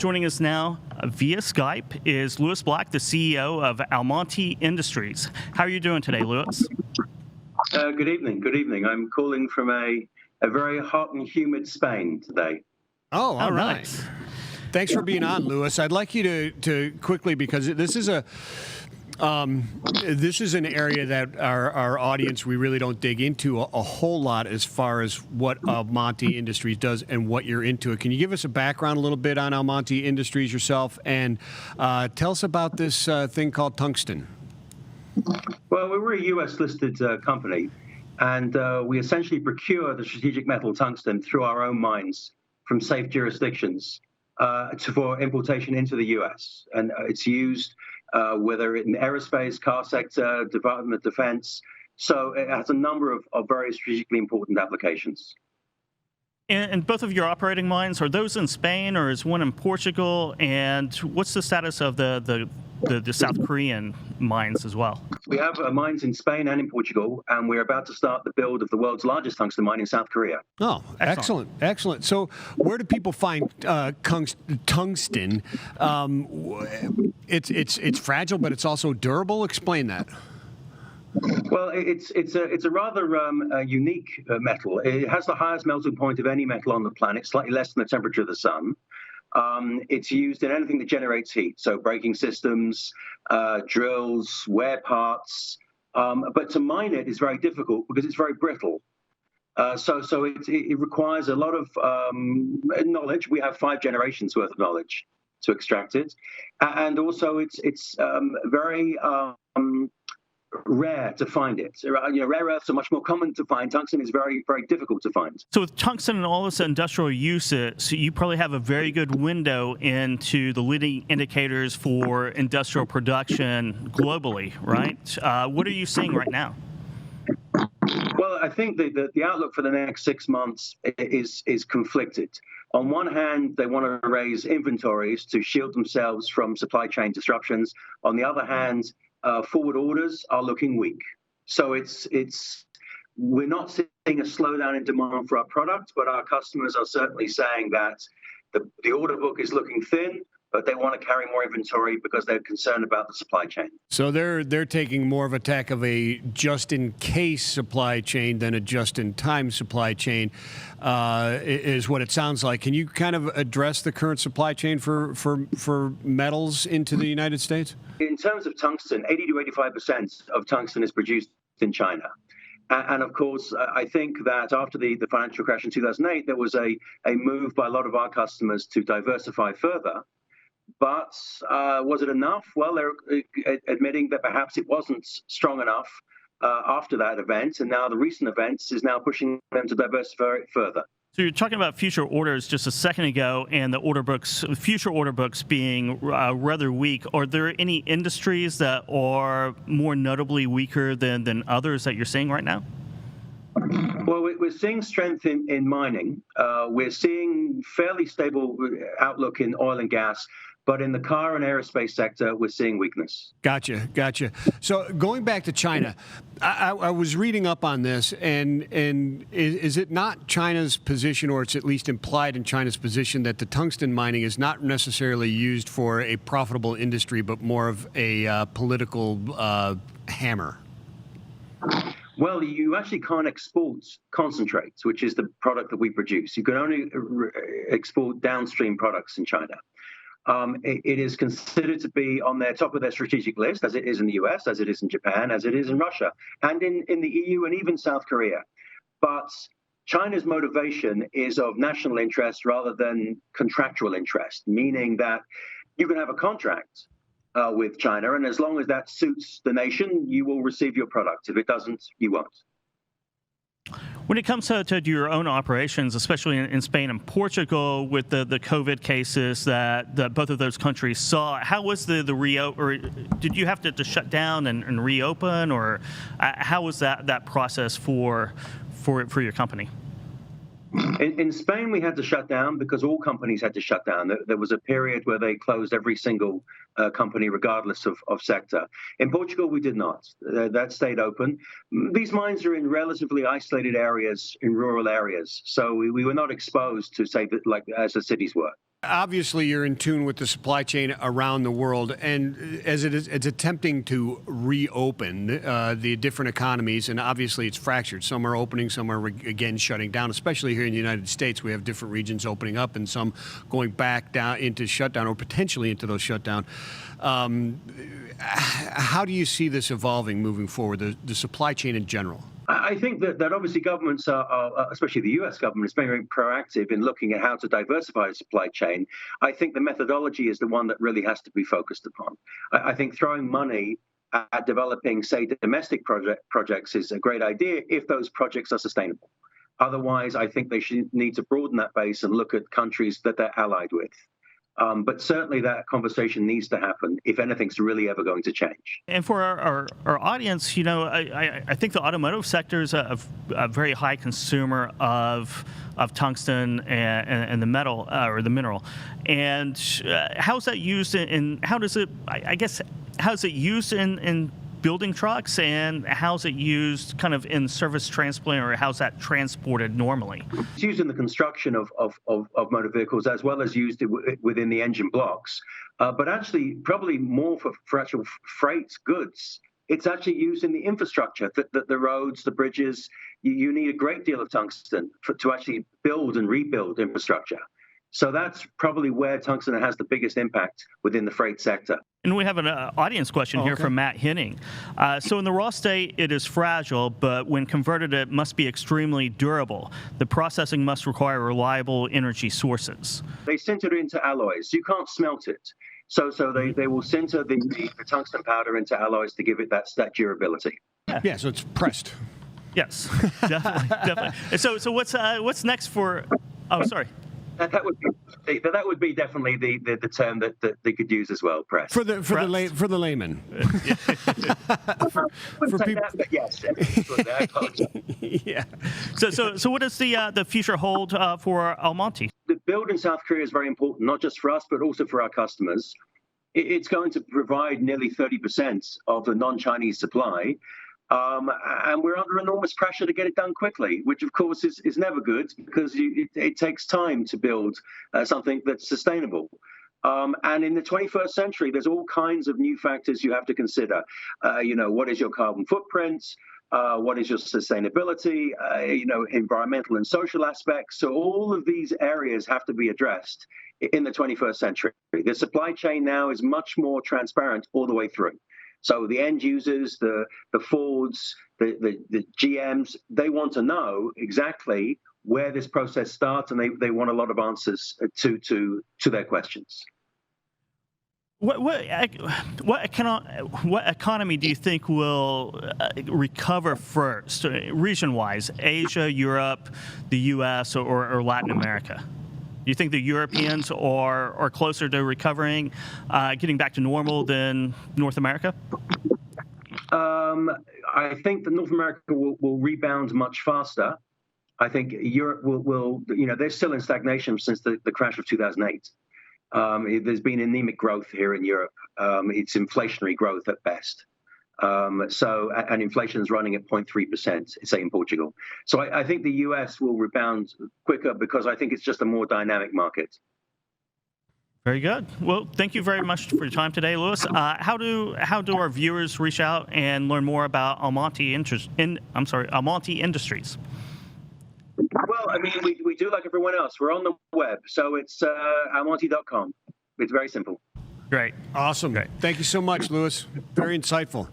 Joining us now via Skype is Lewis Black, the CEO of Almonty Industries. How are you doing today, Lewis? Good evening. Good evening. I'm calling from a very hot and humid Spain today. Oh, all right. Nice. Thanks for being on, Lewis. I'd like you to quickly, because this is an area that our audience, we really don't dig into a whole lot as far as what Almonty Industries does and what you're into it. Can you give us a background a little bit on Almonty Industries yourself and tell us about this thing called Tungsten? Well, we're a U.S.-listed company, and we essentially procure the strategic metal tungsten through our own mines from safe jurisdictions for importation into the U.S. And it's used whether in the aerospace, car sector, Department of Defense. So it has a number of very strategically important applications. And both of your operating mines, are those in Spain or is one in Portugal? And what's the status of the South Korean mines as well? We have mines in Spain and in Portugal, and we're about to start the build of the world's largest tungsten mine in South Korea. Oh, excellent. So where do people find tungsten? It's fragile, but it's also durable. Explain that. Well, it's a rather unique metal. It has the highest melting point of any metal on the planet, slightly less than the temperature of the sun. It's used in anything that generates heat, so braking systems, drills, wear parts. But to mine it is very difficult because it's very brittle. So it requires a lot of knowledge. We have 5 generations worth of knowledge to extract it, and also it's very rare to find it. Rare earths are much more common to find. Tungsten is very, very difficult to find. So with tungsten and all this industrial uses, you probably have a very good window into the leading indicators for industrial production globally, right? What are you seeing right now? Well, I think the outlook for the next 6 months is conflicted. On one hand, they want to raise inventories to shield themselves from supply chain disruptions. On the other hand, forward orders are looking weak. So we're not seeing a slowdown in demand for our product, but our customers are certainly saying that the order book is looking thin, but they want to carry more inventory because they're concerned about the supply chain. So they're taking more of a tack of a just-in-case supply chain than a just-in-time supply chain, is what it sounds like. Can you kind of address the current supply chain for metals into the United States? In terms of tungsten, 80 to 85% of tungsten is produced in China. And of course, I think that after the financial crash in 2008, there was a move by a lot of our customers to diversify further. But was it enough? Well, they're admitting that perhaps it wasn't strong enough after that event. And now the recent events is now pushing them to diversify further. So you're talking about future orders just a second ago, and the future order books being rather weak. Are there any industries that are more notably weaker than others that you're seeing right now? Well, we're seeing strength in mining. We're seeing fairly stable outlook in oil and gas. But in the car and aerospace sector, we're seeing weakness. Gotcha. So going back to China, I was reading up on this, and is it not China's position, or it's at least implied in China's position, that the tungsten mining is not necessarily used for a profitable industry, but more of a political hammer? Well, you actually can't export concentrates, which is the product that we produce. You can only export downstream products in China. It is considered to be on their top of their strategic list, as it is in the US, as it is in Japan, as it is in Russia, and in the EU and even South Korea. But China's motivation is of national interest rather than contractual interest, meaning that you can have a contract with China, and as long as that suits the nation, you will receive your product. If it doesn't, you won't. When it comes to your own operations, especially in Spain and Portugal, with the COVID cases that both of those countries saw, how was the or did you have to shut down and reopen, or how was that process for your company? In Spain, we had to shut down because all companies had to shut down. There was a period where they closed every single company, regardless of sector. In Portugal, we did not. That stayed open. These mines are in relatively isolated areas, in rural areas. So we were not exposed to, say, like as the cities were. Obviously, you're in tune with the supply chain around the world, and as it's attempting to reopen the different economies, and obviously it's fractured. Some are opening, some are again shutting down. Especially here in the United States, we have different regions opening up, and some going back down into shutdown or potentially into those shutdown. How do you see this evolving moving forward? The supply chain in general. I think that obviously governments are, especially the US government, is very proactive in looking at how to diversify the supply chain. I think the methodology is the one that really has to be focused upon. I think throwing money at developing, say, domestic projects is a great idea if those projects are sustainable. Otherwise, I think they should need to broaden that base and look at countries that they're allied with. But certainly that conversation needs to happen if anything's really ever going to change. And for our audience, I think the automotive sector is a very high consumer of tungsten and the metal or the mineral. And how's that used how's it used in building trucks, and how's it used kind of in service transplant, or how's that transported normally? It's used in the construction of motor vehicles, as well as used within the engine blocks. But actually, probably more for actual freight goods. It's actually used in the infrastructure, the roads, the bridges. You need a great deal of tungsten to actually build and rebuild infrastructure. So that's probably where tungsten has the biggest impact within the freight sector. And we have an audience question here from Matt Henning. So in the raw state, it is fragile, but when converted, it must be extremely durable. The processing must require reliable energy sources. They sinter it into alloys. You can't smelt it. So they will sinter the tungsten powder into alloys to give it that durability. Yeah, so it's pressed. Yes, definitely. So what's next for? Oh, sorry. That would be definitely the term that they could use as well. Press for the layman. for people. Yes. I apologize. Yeah. So what does the future hold for Almonty? The build in South Korea is very important, not just for us, but also for our customers. It's going to provide nearly 30% of the non-Chinese supply. And we're under enormous pressure to get it done quickly, which, of course, is never good because it takes time to build something that's sustainable. And in the 21st century, there's all kinds of new factors you have to consider. What is your carbon footprint? What is your sustainability? Environmental and social aspects. So all of these areas have to be addressed in the 21st century. The supply chain now is much more transparent all the way through. So the end users, the Fords, the GMs, they want to know exactly where this process starts, and they want a lot of answers to their questions. What economy do you think will recover first, region-wise? Asia, Europe, the U.S., or Latin America? Do you think the Europeans are closer to recovering, getting back to normal than North America? I think that North America will rebound much faster. I think Europe will they're still in stagnation since the crash of 2008. There's been anemic growth here in Europe. It's inflationary growth at best. And inflation is running at 0.3%, say in Portugal. So I think the US will rebound quicker because I think it's just a more dynamic market. Very good. Well, thank you very much for your time today, Louis. How do our viewers reach out and learn more about Almonty Industries? Well, I mean, we do like everyone else. We're on the web, so it's almonty.com. It's very simple. Great. Awesome. Great. Thank you so much, Louis. Very insightful.